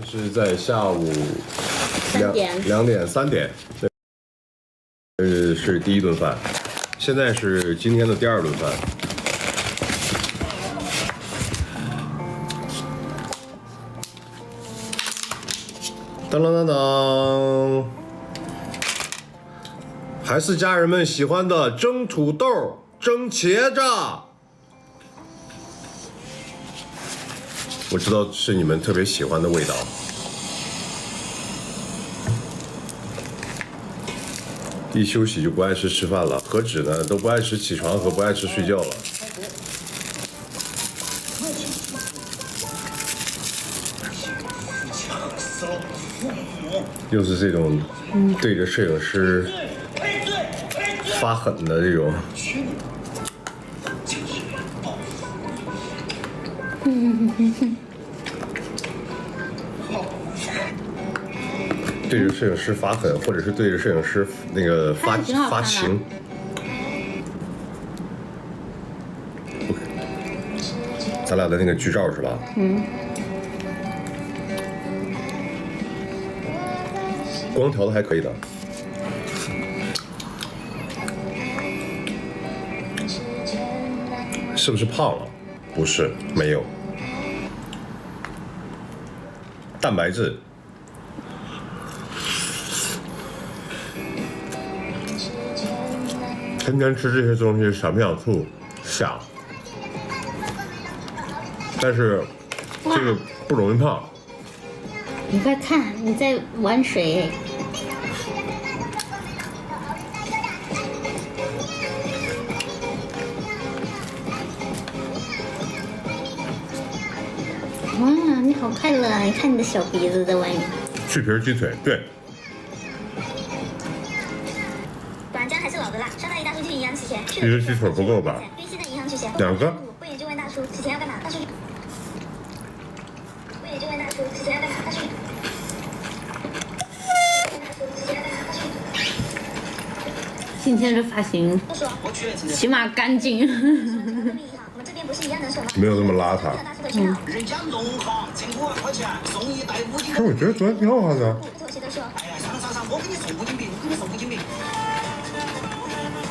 是在下午3点3点，是第一顿饭，现在是今天的第2顿饭。当当当当，还是家人们喜欢的蒸土豆、蒸茄子。我知道是你们特别喜欢的味道。一休息就不爱吃饭了，何止呢？都不爱吃起床和不爱吃睡觉了。又是这种对着摄影师发狠的这种。对着摄影师发狠，或者是对着摄影师那个发情。咱俩的那个剧照是吧？光调的还可以的。是不是胖了？不是，没有。蛋白质。天天吃这些东西，想不想吐？想。但是这个不容易胖。你快看，你在玩水。哇，你好快乐啊！你看你的小鼻子在外面。去皮鸡腿，对。短江还是老的辣，上大一大叔去银行取钱。一个鸡腿不够吧？约西在银行取钱。2个。不也就问大叔取钱要干嘛？大叔。不也就问大叔取钱要干嘛？大叔。今天这发型起码干净。我们这边不是一样的手吗？没有那么邋遢。人家农行挣5万块钱，送1袋5斤。可我觉得昨天挺好看的。妥协的说。哎呀，上，我给你送5斤饼，我给你送5斤饼。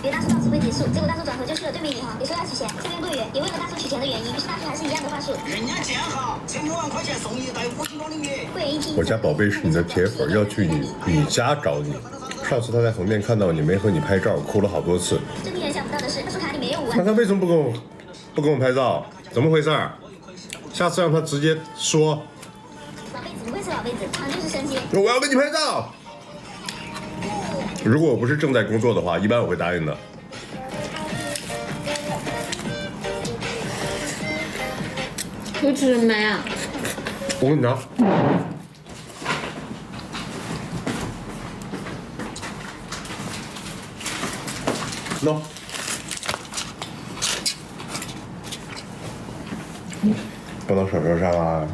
约大叔到此会结束，结果大叔转头就去了对面银行，也说要取钱，这边不约，也问了大叔取钱的原因，于是大叔还是一样的话术。人家建行挣5万块钱，送1袋5斤高的米。会员一听。我家宝贝是你的铁粉，要去你家找你。上次他在横店看到你，没和你拍照，哭了好多次。最令人想不到的是，大叔卡里没有5万。那他为什么不跟我拍照？怎么回事？下次让他直接说。老辈子不愧是老辈子，常就是生气。我要跟你拍照。如果我不是正在工作的话，一般我会答应的。有吃没啊？我给你拿。喏。不能手上啊。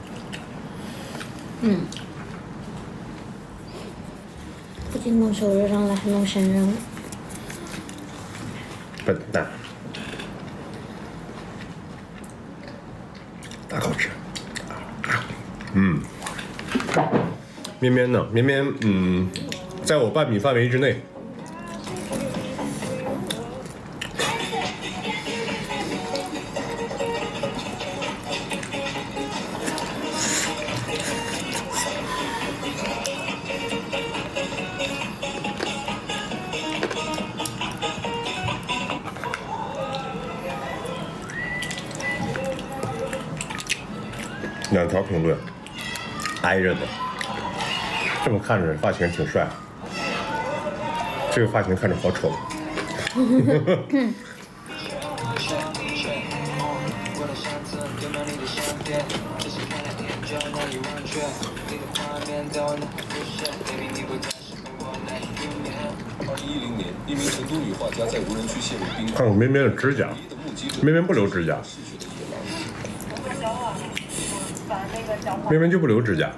不仅弄手指上了，还弄身上了。笨蛋。大口吃。绵绵呢？绵绵，在我半米范围之内。2条评论，挨着的。这么看着发型挺帅，这个发型看着好丑。看我绵绵的指甲，绵绵不留指甲。明明就不留指甲。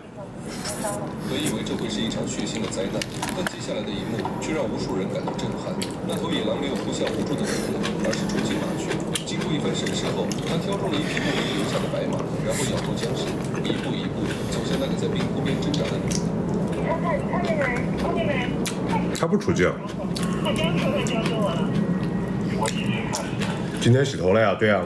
本以为这会是一场血腥的灾难，但接下来的一幕却让无数人感到震撼。那头野狼没有扑向无助的人们，而是冲进马圈。经过一番审视后，他挑中了一匹牧民留下的白马，然后咬住缰绳，一步一步走向着那个在冰湖边挣扎的女人。你看那个人，后面没？他不出镜。他刚说他交给我了。今天洗头了呀？对呀。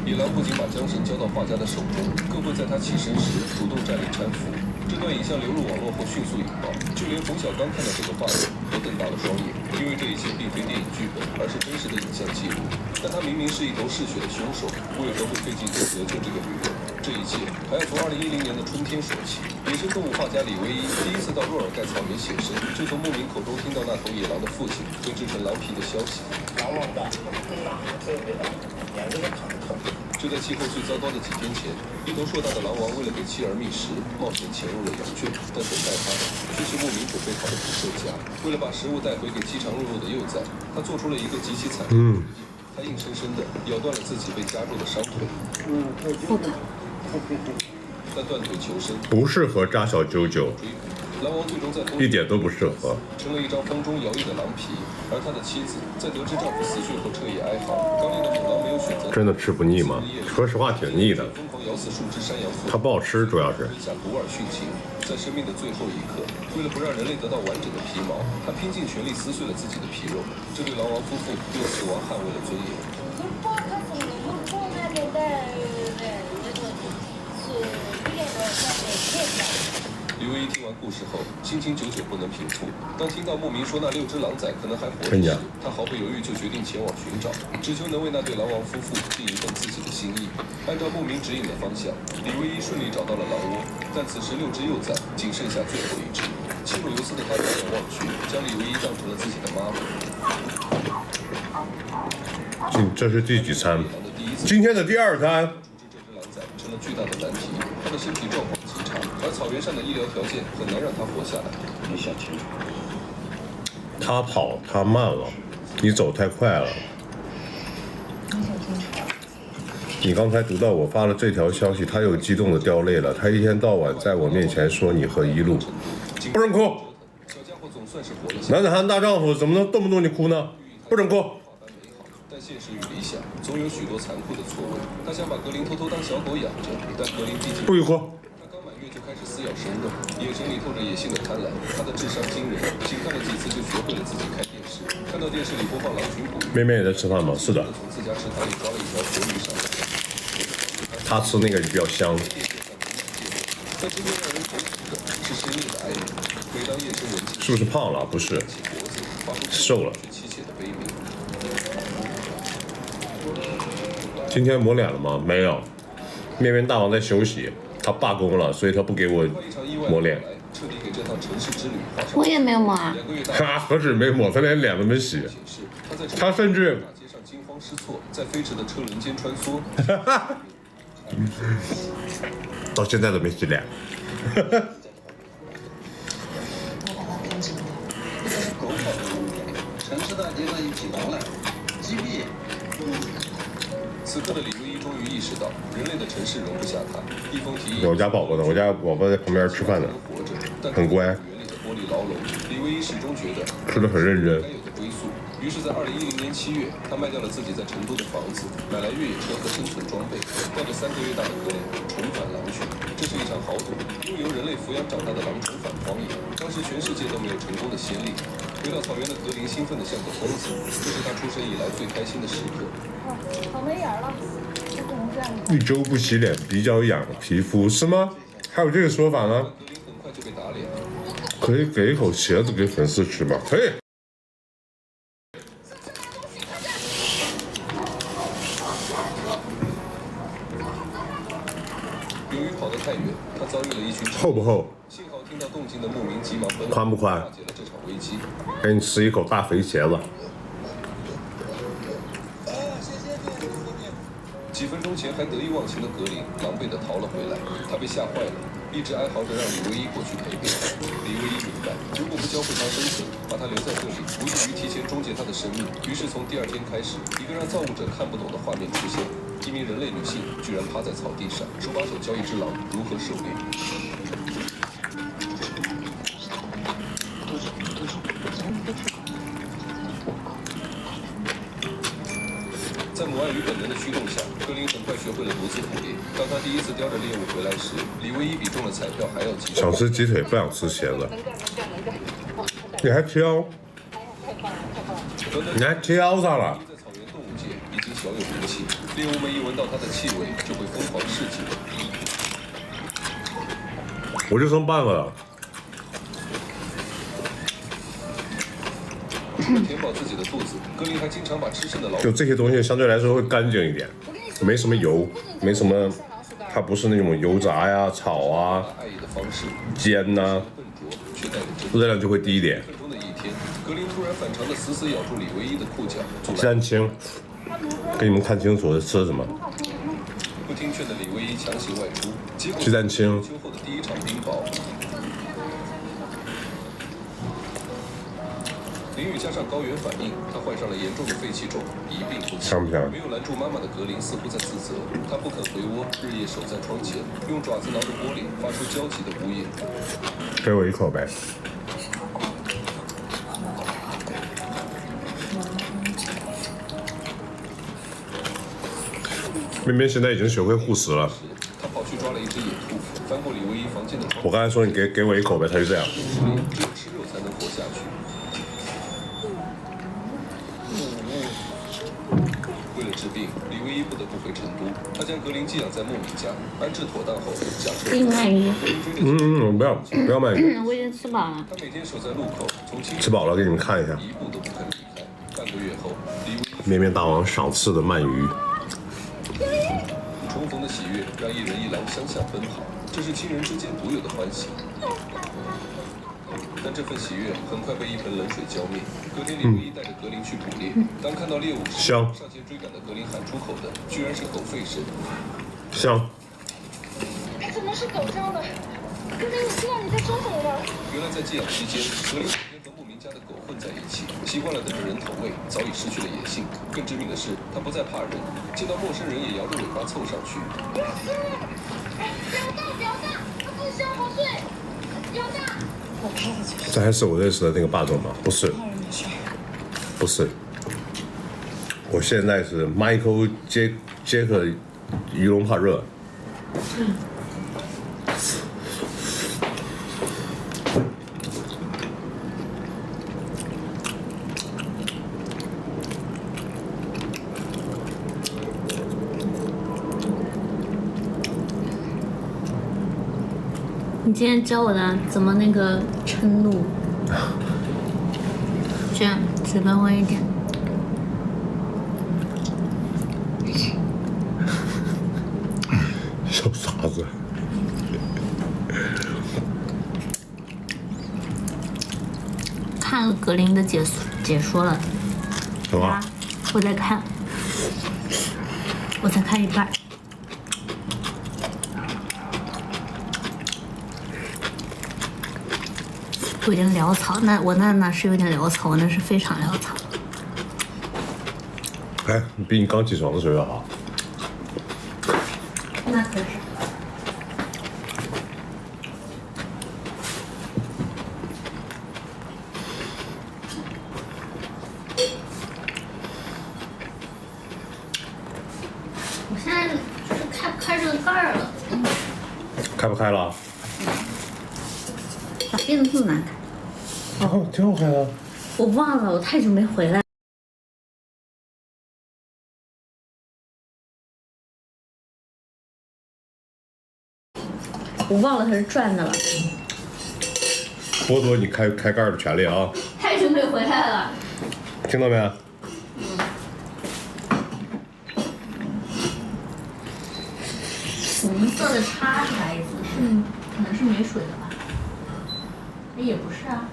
野狼不仅把缰绳交到画家的手中，更会在他起身时主动占领搀扶。这段影像流入网络后迅速引爆，就连冯小刚看到这个画面都瞪大了双眼，因为这一切并非电影剧本，而是真实的影像记录。但他明明是一头嗜血的凶手，为何会费尽周折救这个女人？这一切还要从2010年的春天说起。野生动物画家李唯一第一次到若尔盖草原写生，就从牧民口中听到那头野狼的父亲被制成狼皮的消息。狼王的狼对不对？两个人躺着痛。就在气候最糟糕的几天前，一头硕大的狼王为了给妻儿觅食，冒险潜入了羊圈，但等待他的却是牧民准备好的捕兽夹。为了把食物带回给饥肠辘辘的幼崽，他做出了一个极其惨烈的决定。他硬生生地咬断了自己被夹住的伤腿。但断腿求生不适合扎小九九，狼王最终在一点都不适合。成了一张风中摇曳的狼皮，而他的妻子在得知丈夫死讯后彻夜哀嚎。刚烈的母狼没有选择，真的吃不腻吗？说实话挺腻的。疯狂咬死数只山羊父它不好吃，主要是。下古尔殉情，在生命的最后一刻，为了不让人类得到完整的皮毛，他拼尽全力撕碎了自己的皮肉。这对狼王夫妇用死亡捍卫了尊严。李唯一听完故事后，心情久久不能平复。当听到牧民说那6只狼崽可能还活着时，他毫不犹豫就决定前往寻找，只求能为那对狼王夫妇尽一份自己的心意。按照牧民指引的方向，李唯一顺利找到了狼窝，但此时6只幼崽仅剩下最后1只。气若游丝的他抬眼望去，将李唯一当成了自己的妈妈。这是第几餐？今天的第2餐。这只狼崽成了巨大的难题，他的身体状况极差，而草原上的医疗条件很难让他活下来。你想清楚。他跑他慢了，你走太快了。你刚才读到我发了这条消息，他又激动的掉泪了。他一天到晚在我面前说你和一路，不准哭。小家伙总算是活了下来。男子汉大丈夫，怎么能动不动就哭呢？不准哭。但现实与理想总有许多残酷的错位。他想把格林偷偷当小狗养着，但格林毕竟不许哭。他刚满月就开始撕咬生肉，眼神里透着野性的贪婪。他的智商惊人，仅看了几次就学会了自己开电视。看到电视里播放狼群捕鱼，妹妹也在吃饭吗？是的。从自家池塘里抓了一条活鱼上来。他吃那个比较香。但真正让人头疼的是深夜的哀鸣。每当夜深人静，是不是胖了？不是，瘦了。今天抹脸了吗？没有。面面大王在休息，他罢工了，所以他不给我抹脸。我也没有抹啊。他何止没抹，他连脸都没洗。他甚至惊慌失措，在飞驰的车轮间穿梭。到现在都没洗脸。城市大街上一起狼来，击毙。此刻的李唯一终于意识到，人类的城市容不下他。一封提议。我家宝宝呢？我家宝宝在旁边吃饭呢，很乖。李唯一始终觉得吃得很认真。该有的归宿。于是，在2010年7月，他卖掉了自己在成都的房子，买来越野车和生存装备，带着3个月大的格林重返狼群。这是一场豪赌，因为由人类抚养长大的狼重返荒野，当时全世界都没有成功的先例。回到草原的格林兴奋得像个疯子，这是他出生以来最开心的时刻。好没眼了，1周不洗脸比较养皮肤是吗？还有这个说法呢？格林很快就被打脸了。可以给一口茄子给粉丝吃吗？可以。由于跑得太远，他遭遇了一群厚不厚？幸好听到动静的牧民急忙奔宽不宽？化解了这场危机。给你吃一口大肥茄子。几分钟前还得意忘形的格林，狼狈地逃了回来。他被吓坏了，一直哀嚎着让李唯一过去陪陪他。李唯一明白，如果不教会他生存，把他留在这里，无异于提前终结他的生命。于是从第2天开始，一个让造物者看不懂的画面出现：一名人类女性居然趴在草地上，手把手教一只狼如何狩猎。在母爱与本能的驱动下，格林很快学会了独自捕猎。当他第一次叼着猎物回来时，李唯一比中了彩票还要激动。想吃鸡腿，不想吃茄子。你还挑？你还挑上了？在草原动物界已经小有名气，猎物们一闻到它的气味就会疯狂示警。我就剩半个了。除了填饱自己的肚子，格林还经常把吃剩的老鼠就这些东西相对来说会干净一点，没什么油，没什么，它不是那种油炸呀、炒啊、爱意的方式煎呐、笨拙，却带着真热量就会低一点。分钟的一天，格林突然反常的死死咬住李唯一的裤脚，阻鸡蛋清，给你们看清楚是吃什么。不听劝的李唯一强行外出，结果鸡蛋清秋后的第一场冰雹。淋雨加上高原反应，他患上了严重的肺气肿，一病不起。香不香？没有拦住妈妈的格林似乎在自责，他不肯回窝，日夜守在窗前，用爪子挠着玻璃，发出焦急的呜咽。给我一口呗。边边现在已经学会护食了。他跑去抓了一只野兔，翻过李唯一房间的窗，我刚才说你给我一口呗，他就这样。只有吃肉才能活下去。为了治病，李唯一不得不回成都。他将格林寄养在莫米家，安置妥当后，驾车给你鳗鱼，不要鳗鱼，我已经吃饱了。他每天守在路口，从清吃饱了给你们看一下。一步都不肯离开。半个月后，李唯一绵绵大王赏赐的鳗鱼。重逢的喜悦让一人一狼相向奔跑，这是亲人之间独有的欢喜。但这份喜悦很快被一盆冷水浇灭。隔天，李唯一带着格林去捕猎，当看到猎物时，香上前追赶的格林喊出口的居然是狗吠声。香。怎么是狗叫的？哥哥，我知道你在说什么吗？原来在寄养期间，格林整天和牧民家的狗混在一起，习惯了等着人投喂，早已失去了野性。更致命的是，他不再怕人，见到陌生人也摇着尾巴凑上去。不要大，不香好睡，不要大。这还是我认识的那个霸总吗？不是，不是。我现在是 Michael 杰克鱼龙怕热。你今天教我的怎么那个称路，这样嘴巴弯一点。小傻子。看了格林的解说了，什么？我在看，我才看一半。我有点潦草，我那是有点潦草，我那是非常潦草。哎，比你刚起床的时候要好。那可是。我现在就是开这个盖儿了，开不开了？咋变得这么难看？哦，挺好开的。我忘了，我太久没回来。我忘了它是转的了。剥夺你开盖的权利啊！太久没回来了。听到没？红色的叉是啥意思？可能是没水的吧？哎，也不是啊。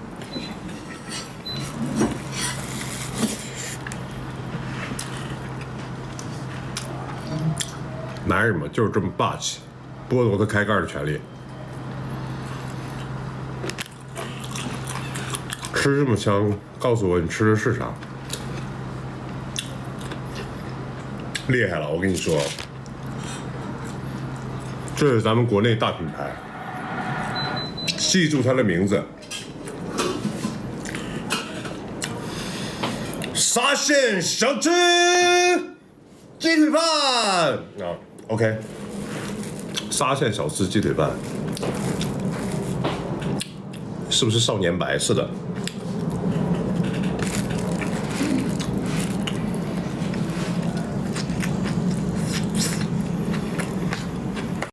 男人嘛，就是这么霸气，剥夺他开盖的权利。吃这么香，告诉我你吃的是啥？厉害了，我跟你说，这是咱们国内大品牌，记住它的名字。沙县小吃，鸡腿饭啊 ，OK， 沙县小吃鸡腿饭，是不是少年白？是的。